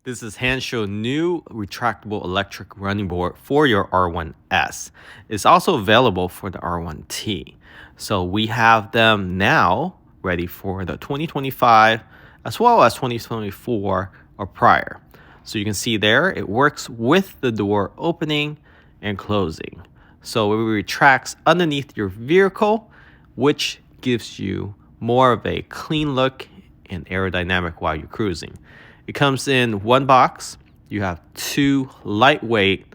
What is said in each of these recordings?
This is Handshow new retractable electric running board for your R1S. It's also available for the R1T. So we have them now ready for the 2025 as well as 2024 or prior. So you can see there it works with the door opening and closing. So it retracts underneath your vehicle, which gives you more of a clean look and aerodynamic while you're cruising. It comes in one box. You have two lightweight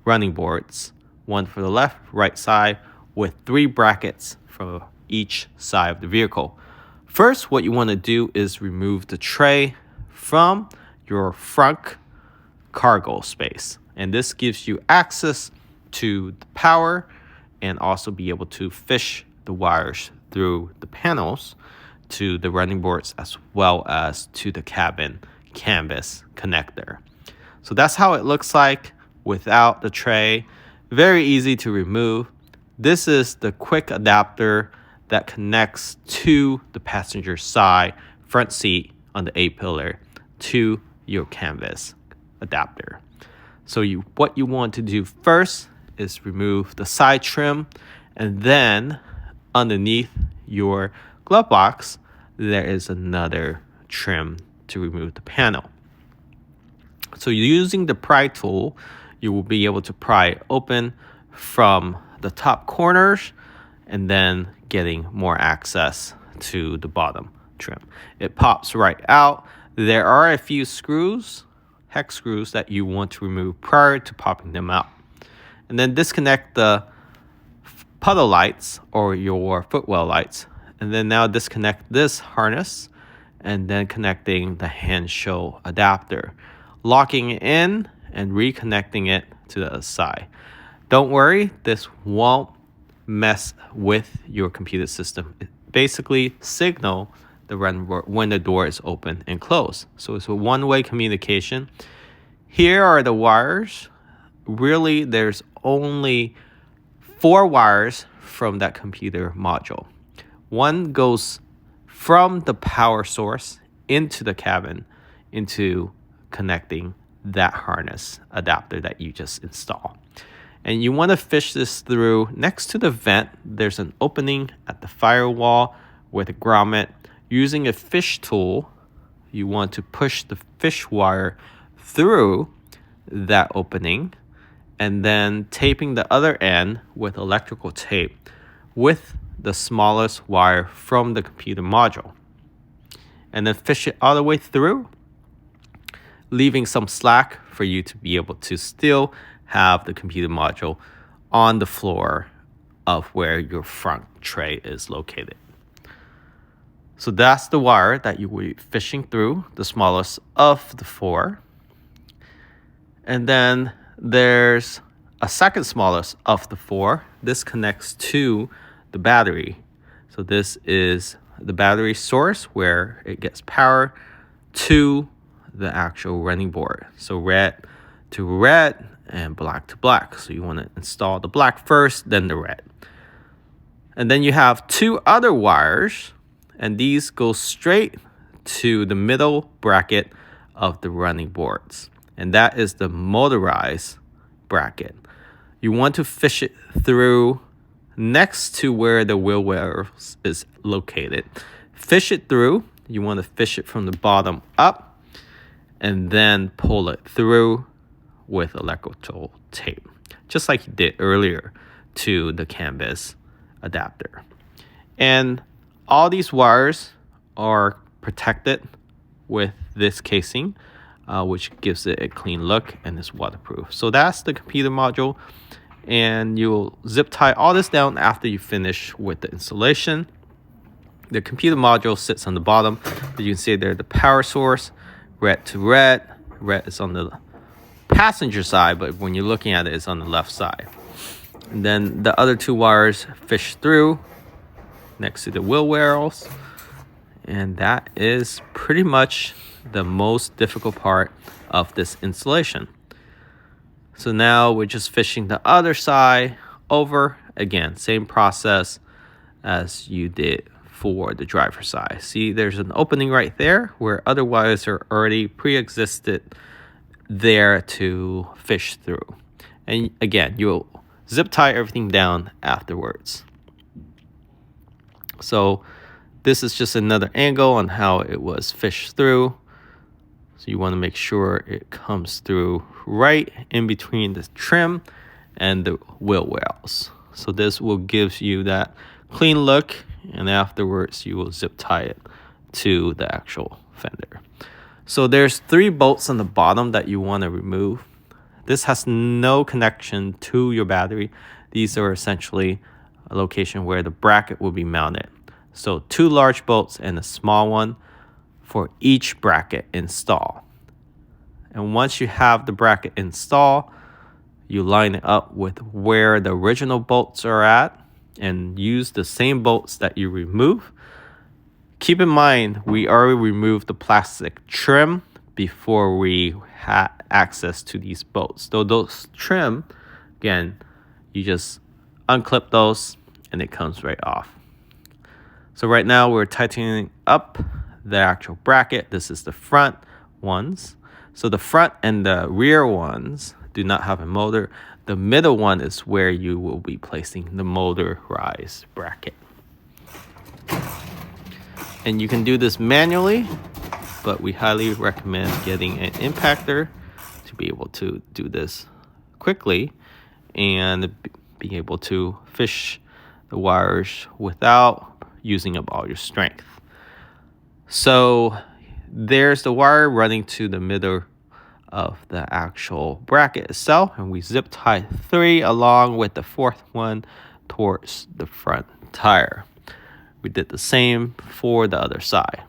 running boards, one for the left, right side, with three brackets for each side of the vehicle. First, what you want to do is remove the tray from your front cargo space. And this gives you access to the power and also be able to fish the wires through the panels to the running boards as well as to the cabin canvas connector. So that's how it looks like without the tray. Very easy to remove. This is the quick adapter that connects to the passenger side front seat on the A-pillar to your canvas adapter. So what you want to do first is remove the side trim, and then underneath your glove box there is another trim to remove the panel. So using the pry tool, you will be able to pry open from the top corners and then getting more access to the bottom trim. It pops right out. There are a few screws, hex screws, that you want to remove prior to popping them out. And then disconnect the puddle lights or your footwell lights. And then now disconnect this harness and then connecting the Handshow adapter, locking it in and reconnecting it to the other side. Don't worry, this won't mess with your computer system. It basically signals the run when the door is open and closed. So it's a one-way communication. Here are the wires. Really, there's only 4 wires from that computer module. One goes from the power source into the cabin, into connecting that harness adapter that you just installed. And you want to fish this through. Next to the vent, there's an opening at the firewall with a grommet. Using a fish tool, you want to push the fish wire through that opening and then taping the other end with electrical tape with the smallest wire from the computer module, and then fish it all the way through, leaving some slack for you to be able to still have the computer module on the floor of where your front tray is located. So that's the wire that you will be fishing through, the smallest of the 4. And then there's a second smallest of the 4. This connects to the battery. So this is the battery source where it gets power to the actual running board. So red to red and black to black. So you want to install the black first, then the red. And then you have 2 other wires, and these go straight to the middle bracket of the running boards. And that is the motorized bracket. You want to fish it through next to where the wheel well is located. Fish it through. You want to fish it from the bottom up and then pull it through with electrical tape, just like you did earlier to the canvas adapter. And all these wires are protected with this casing, which gives it a clean look and is waterproof. So that's the computer module. And you'll zip tie all this down after you finish with the installation. The computer module sits on the bottom. As you can see there, the power source, red to red. Red is on the passenger side, but when you're looking at it, it's on the left side. And then the other 2 wires fish through next to the wheel wells. And that is pretty much the most difficult part of this installation. So now we're just fishing the other side over. Again, same process as you did for the driver's side. See, there's an opening right there where other wires are already pre-existed there to fish through. And again, you'll zip tie everything down afterwards. So this is just another angle on how it was fished through. So you want to make sure it comes through right in between the trim and the wheel wells. So this will give you that clean look, and afterwards you will zip tie it to the actual fender. So there's 3 bolts on the bottom that you want to remove. This has no connection to your battery. These are essentially a location where the bracket will be mounted. So 2 large bolts and a small one for each bracket install. And once you have the bracket installed, you line it up with where the original bolts are at and use the same bolts that you remove. Keep in mind, we already removed the plastic trim before we had access to these bolts. So those trim, again, you just unclip those and it comes right off. So right now we're tightening up the actual bracket. This is the front ones. So the front and the rear ones do not have a motor. The middle one is where you will be placing the motorized bracket. And you can do this manually, but we highly recommend getting an impactor to be able to do this quickly and be able to fish the wires without using up all your strength. So there's the wire running to the middle of the actual bracket itself, and we zip tie 3 along with the 4th one towards the front tire. We did the same for the other side.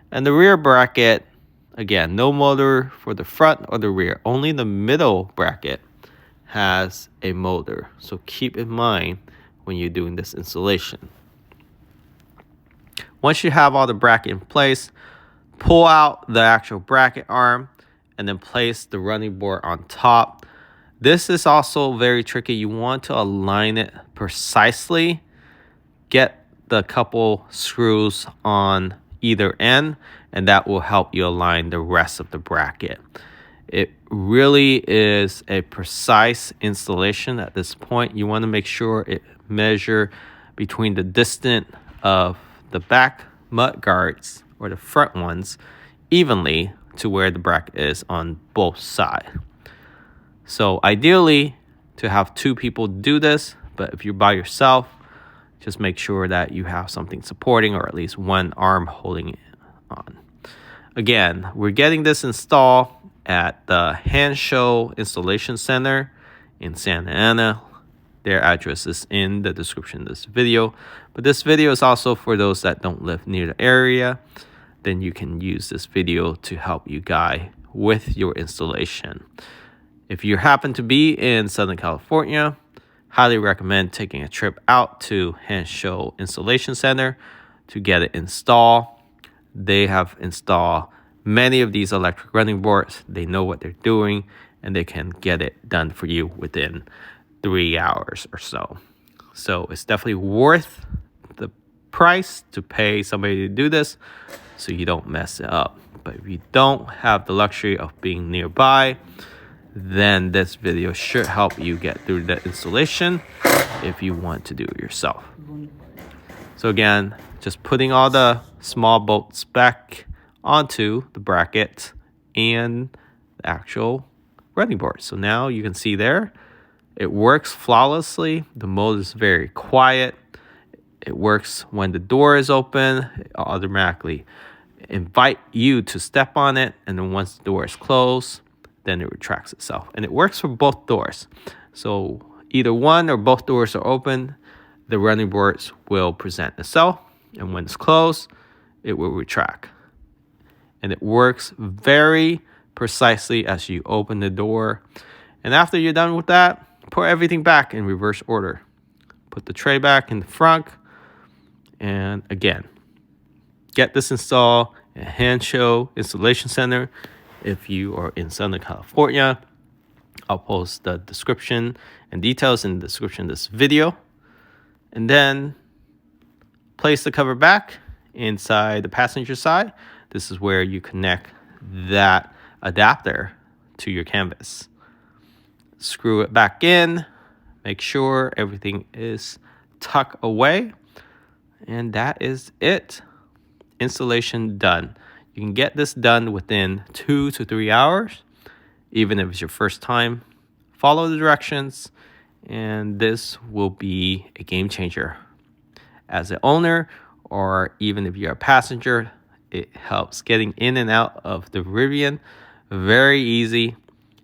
And the rear bracket, again, no motor for the front or the rear. Only the middle bracket has a motor. So keep in mind when you're doing this installation. Once you have all the bracket in place, pull out the actual bracket arm and then place the running board on top. This is also very tricky. You want to align it precisely. Get the couple screws on either end, and that will help you align the rest of the bracket. It really is a precise installation at this point. You want to make sure it measure between the distance of the back mud guards or the front ones evenly to where the bracket is on both sides. So ideally to have 2 people do this, but if you're by yourself, just make sure that you have something supporting or at least one arm holding it on. Again, we're getting this installed at the Hand Show Installation Center in Santa Ana. Their address is in the description of this video. But this video is also for those that don't live near the area. Then you can use this video to help you guide with your installation. If you happen to be in Southern California, highly recommend taking a trip out to Hand Show Installation Center to get it installed. They have installed many of these electric running boards. They know what they're doing, and they can get it done for you within 3 hours or so. So it's definitely worth the price to pay somebody to do this so you don't mess it up. But if you don't have the luxury of being nearby, then this video should help you get through the installation if you want to do it yourself. So again, just putting all the small bolts back onto the bracket and the actual running board. So now you can see there, it works flawlessly. The mode is very quiet. It works when the door is open. It automatically invite you to step on it, and then once the door is closed, then it retracts itself. And it works for both doors. So either one or both doors are open, the running boards will present itself, and when it's closed, it will retract. And it works very precisely as you open the door. And after you're done with that, put everything back in reverse order. Put the tray back in the front, and again, get this installed at Hand Show Installation Center if you are in Southern California. I'll post the description and details in the description of this video. And then place the cover back inside the passenger side. This is where you connect that adapter to your canvas. Screw it back in. Make sure everything is tucked away. And that is it. Installation done. You can get this done within 2 to 3 hours, even if it's your first time. Follow the directions, and this will be a game changer. As an owner, or even if you're a passenger, it helps getting in and out of the Rivian very easy.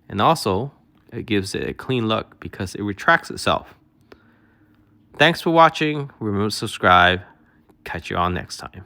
And also, it gives it a clean look because it retracts itself. Thanks for watching. Remember to subscribe. Catch you all next time.